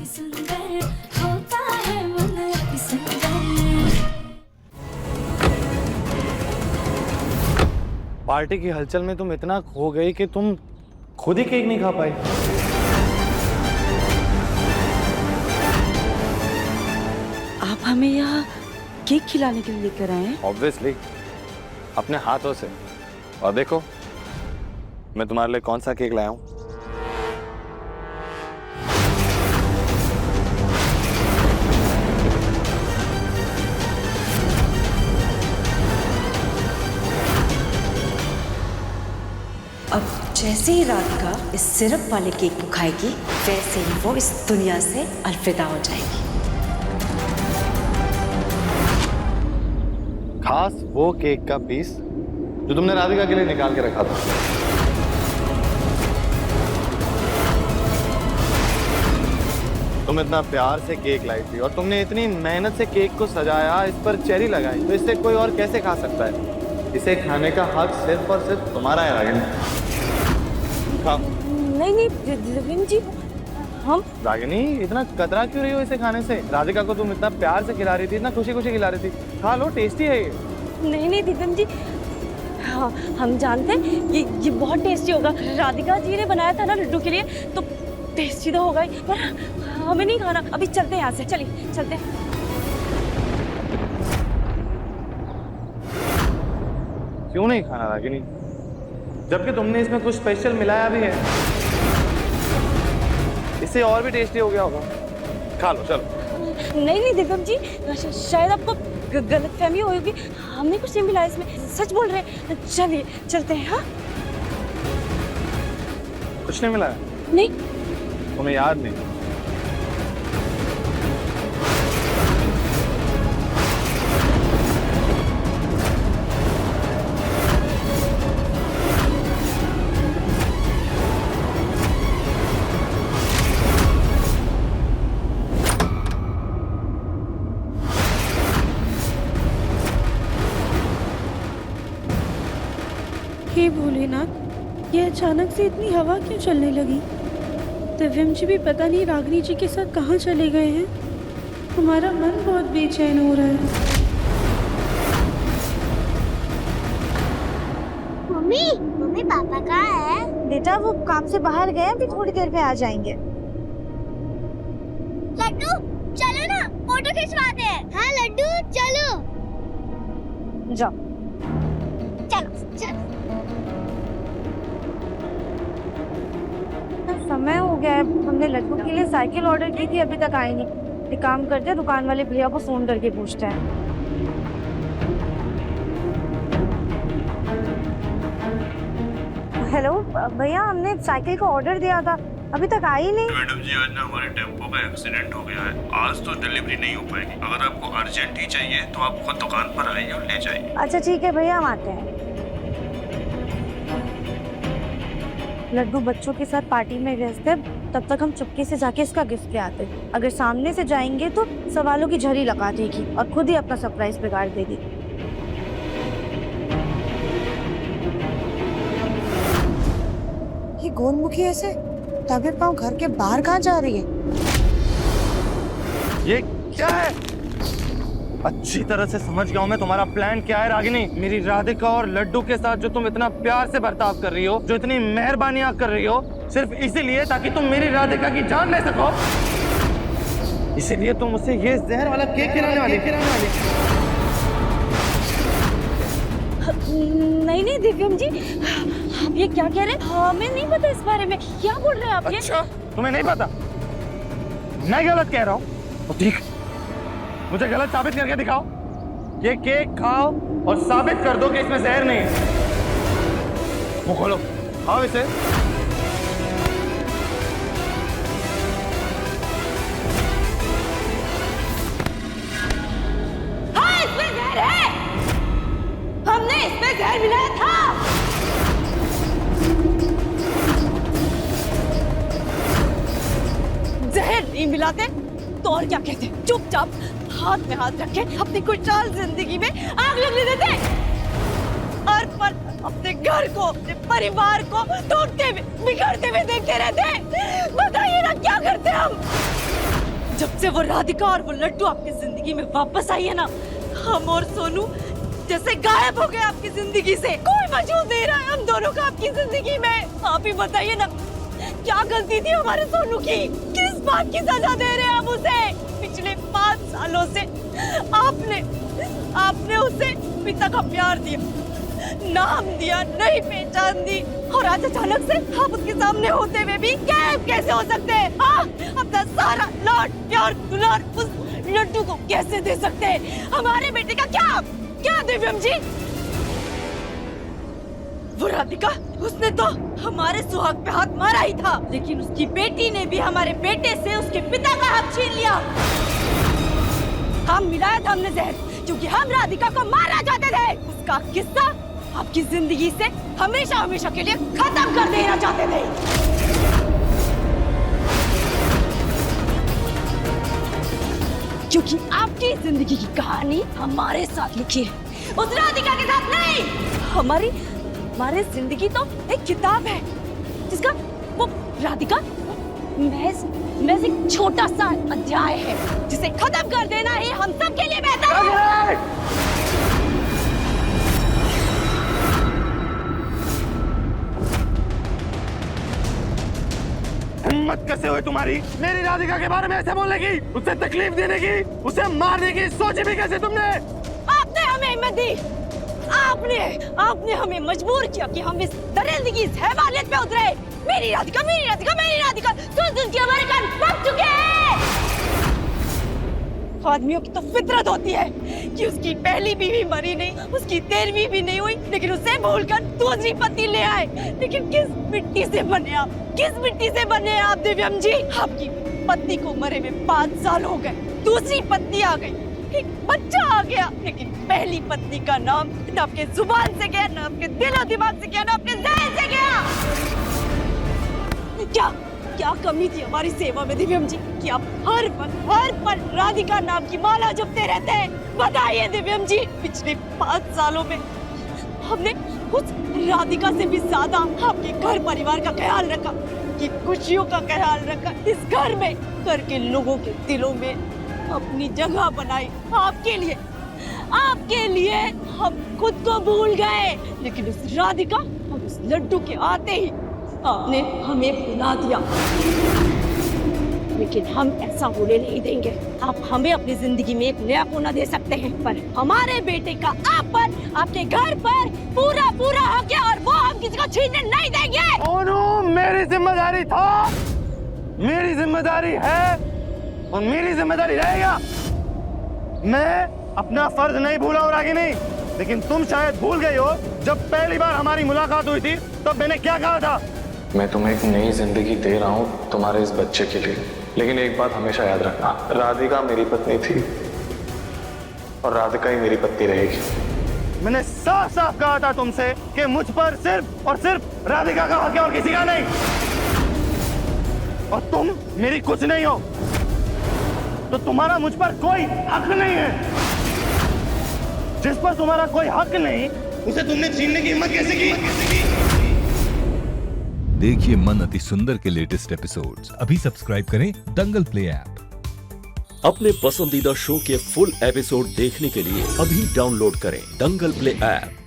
सुंदर होता है मन अति सुंदर। पार्टी की हलचल में तुम इतना खो गई कि तुम खुद ही केक नहीं खा पाई। आप हमें यहाँ केक खिलाने के लिए लेकर आए हैं? ऑब्वियसली, अपने हाथों से। और देखो मैं तुम्हारे लिए कौन सा केक लाया हूँ। अब जैसे ही राधिका इस सिरप वाले केक को खाएगी, वैसे ही वो इस दुनिया से अलविदा हो जाएगी। खास वो केक का पीस जो तुमने राधिका के लिए निकाल के रखा था। तुम इतना प्यार से केक लाई थी और तुमने इतनी मेहनत से केक को सजाया, इस पर चेरी लगाई, तो इससे कोई और कैसे खा सकता है? इसे खाने का हक सिर्फ और सिर्फ तुम्हारा है रागिनी। खाओ। नहीं दिव्यम जी, हम रागिनी इतना कतरा क्यों रही हो इसे खाने से? राधिका को तुम इतना प्यार से खिला रही थी, इतना खुशी खुशी खिला रही थी। खा लो, टेस्टी है ये। नहीं दिव्यम जी, हाँ हम जानते हैं ये बहुत टेस्टी होगा। राधिका जी ने बनाया था ना लड्डू के लिए, तो टेस्टी तो होगा ही, पर हमें नहीं खाना। अभी चलते हैं यहाँ से, चलिए चलते हैं। क्यों नहीं खाना रागिनी, जबकि तुमने इसमें कुछ स्पेशल मिलाया भी है? इससे और भी टेस्टी हो गया होगा। खा लो, चलो। नहीं दिव्यम जी, शायद आपको गलतफहमी होगी। हमने कुछ नहीं मिलाया इसमें, सच बोल रहे हैं। चलिए चलते हैं। हाँ कुछ नहीं मिलाया? नहीं। तुम्हें याद नहीं? हे भोलेनाथ, ये अचानक से इतनी हवा क्यों चलने लगी? दिव्यम जी भी पता नहीं रागिनी जी के साथ कहाँ चले गए हैं। हमारा मन बहुत बेचैन हो रहा है। मम्मी पापा कहाँ है? बेटा वो काम से बाहर गए, अभी थोड़ी देर में आ जाएंगे। लड्डू चलो ना, फोटो खिंचवाते हैं। हाँ लड्डू चलो। जाओ। चलो। समय हो गया है, हमने लड्डू के लिए साइकिल ऑर्डर की थी, अभी तक आई नहीं। एक काम करते हैं, दुकान वाले भैया को फोन करके पूछते हैं। हेलो भैया, हमने साइकिल का ऑर्डर दिया था, अभी तक आई नहीं। मैडम जी, आज ना हमारे टेम्पो का एक्सीडेंट हो गया है, आज तो डिलीवरी नहीं हो पाएगी। अगर आपको अर्जेंट ही चाहिए तो आप खुद दुकान पर आइए और ले जाइए। अच्छा ठीक है भैया, हम आते हैं। लड्डू बच्चों के साथ पार्टी में व्यस्त है, तब तक हम चुपके से जाके इसका गिफ्ट ले आते। अगर सामने से जाएंगे तो सवालों की झड़ी लगा देगी और खुद ही अपना सरप्राइज बिगाड़ देगी। ये गोंदमुखी ऐसे दबे पांव घर के बाहर कहाँ जा रही है? ये क्या है? अच्छी तरह से समझ गया हूं मैं तुम्हारा प्लान क्या है रागिनी। मेरी राधिका और लड्डू के साथ जो तुम इतना प्यार से बर्ताव कर रही हो, जो इतनी मेहरबानियां कर रही हो, सिर्फ इसीलिए ताकि तुम मेरी राधिका की जान ले सको। इसीलिए तुम उसे ये जहर वाला केक खिलाने वाली। नहीं दिव्यम जी, आप ये क्या कह रहे हैं? हमें नहीं पता इस बारे में। क्या बोल रहे हैं आप? अच्छा, तुम्हें नहीं पता? मैं गलत कह रहा हूँ तो ठीक, मुझे गलत साबित करके दिखाओ। ये केक खाओ और साबित कर दो कि इसमें जहर नहीं है। मुंह खोलो, खाओ इसे। हाँ, इसमें जहर है। हमने इसमें जहर मिलाया था। जहर नहीं मिलाते तो और क्या कहते? चुपचाप हाथ में हाथ रखे अपनी खुशहाल जिंदगी में आग लगने देते, और पर अपने घर को, अपने परिवार को टूटते हुए, बिखरते हुए देखते रहते। बताइए ना क्या करते हम? जब से वो राधिका और वो लड्डू आपकी जिंदगी में वापस आई है ना, हम और सोनू जैसे गायब हो गए आपकी जिंदगी से। कोई वजूद नहीं रहा है हम दोनों का आपकी जिंदगी में। आप ही बताइए ना, क्या गलती थी हमारे सोनू की? किस बात की सजा दे रहे हैं आप उसे? पिछले 5 सालों से आपने उसे पिता का प्यार दिया, नाम दिया, नहीं पहचान दी, और आज अचानक से आप उसके सामने होते हुए भी गायब कैसे हो सकते हैं? अपना सारा लाड प्यार दुलार उस लड्डू को कैसे दे सकते हैं? हमारे बेटे का क्या दिव्यम जी? वो राधिका, उसने तो हमारे सुहाग पे हाथ मारा ही था, लेकिन उसकी बेटी ने भी हमारे बेटे से उसके पिता का हाथ छीन लिया। हम मिलाया था हमने जहर, क्योंकि हम राधिका को मारना चाहते थे। उसका किस्सा आपकी जिंदगी से हमेशा के लिए खत्म कर देना चाहते थे। क्योंकि आपकी जिंदगी की कहानी हमारे साथ लिखी है, उस राधिका के साथ नहीं। हमारी जिंदगी तो एक किताब है जिसका वो राधिका महज एक छोटा सा अध्याय है, जिसे खत्म कर देना ही हम सब के लिए बेहतर है। हिम्मत कैसे हुई तुम्हारी मेरी राधिका के बारे में ऐसे बोलने की, उसे तकलीफ देने की, उसे मारने की सोची भी कैसे तुमने? आपने हमें हिम्मत दी, आपने हमें मजबूर किया कि हम इस दरिंदगी, इस हैवानियत पे उतरे। मेरी राधिका सुन के हमारे कान पक चुके हैं। आदमियों की तो फितरत होती है कि उसकी पहली बीवी मरी नहीं, उसकी 13वीं भी नहीं हुई, लेकिन उसे भूलकर दूसरी पत्नी ले आए। लेकिन किस मिट्टी से बने आप दिव्यम जी? आपकी पत्नी को मरे में 5 साल हो गए, दूसरी पत्नी आ गई, एक बच्चा आ गया, लेकिन पहली पत्नी का नाम न आपके जुबान से गया, न आपके दिलो दिमाग से गया, न आपके ज़हन से गया। क्या कमी थी हमारी सेवा में दिव्यम जी कि आप हर पल राधिका नाम की माला जपते रहते हैं? बताइए दिव्यम जी, पिछले 5 सालों में हमने उस राधिका से भी ज्यादा आपके घर परिवार का ख्याल रखा, की खुशियों का ख्याल रखा, इस घर में, घर के लोगों के दिलों में अपनी जगह बनाई। आपके लिए हम खुद को भूल गए, लेकिन उस राधिका और उस लड्डू के आते ही आपने हमें भुला दिया। लेकिन हम ऐसा होने नहीं देंगे। आप हमें अपनी जिंदगी में एक नया कोना दे सकते हैं, पर हमारे बेटे का आप पर, आपके घर पर पूरा हक है, और वो हम किसी को छीनने नहीं देंगे। ओनू, मेरी जिम्मेदारी था, मेरी जिम्मेदारी है, और मेरी जिम्मेदारी रहेगा। मैं अपना फर्ज नहीं भूला हूँ रागिनी, लेकिन तुम शायद भूल गई हो। जब पहली बार हमारी मुलाकात हुई थी तो मैंने क्या कहा था? मैं तुम्हें एक नई जिंदगी दे रहा हूँ तुम्हारे इस बच्चे के लिए, लेकिन एक बात हमेशा याद रखना, राधिका मेरी पत्नी थी और राधिका ही मेरी पत्नी रहेगी। मैंने साफ कहा था तुमसे कि मुझ पर सिर्फ और सिर्फ राधिका का हक है और किसी का नहीं, और तुम मेरी कुछ नहीं हो, तो तुम्हारा मुझ पर कोई हक नहीं है। जिस पर तुम्हारा कोई हक नहीं, उसे तुमने छीनने की हिम्मत कैसे की? देखिए मन अति सुंदर के लेटेस्ट एपिसोड्स अभी सब्सक्राइब करें दंगल प्ले ऐप। अपने पसंदीदा शो के फुल एपिसोड देखने के लिए अभी डाउनलोड करें दंगल प्ले ऐप।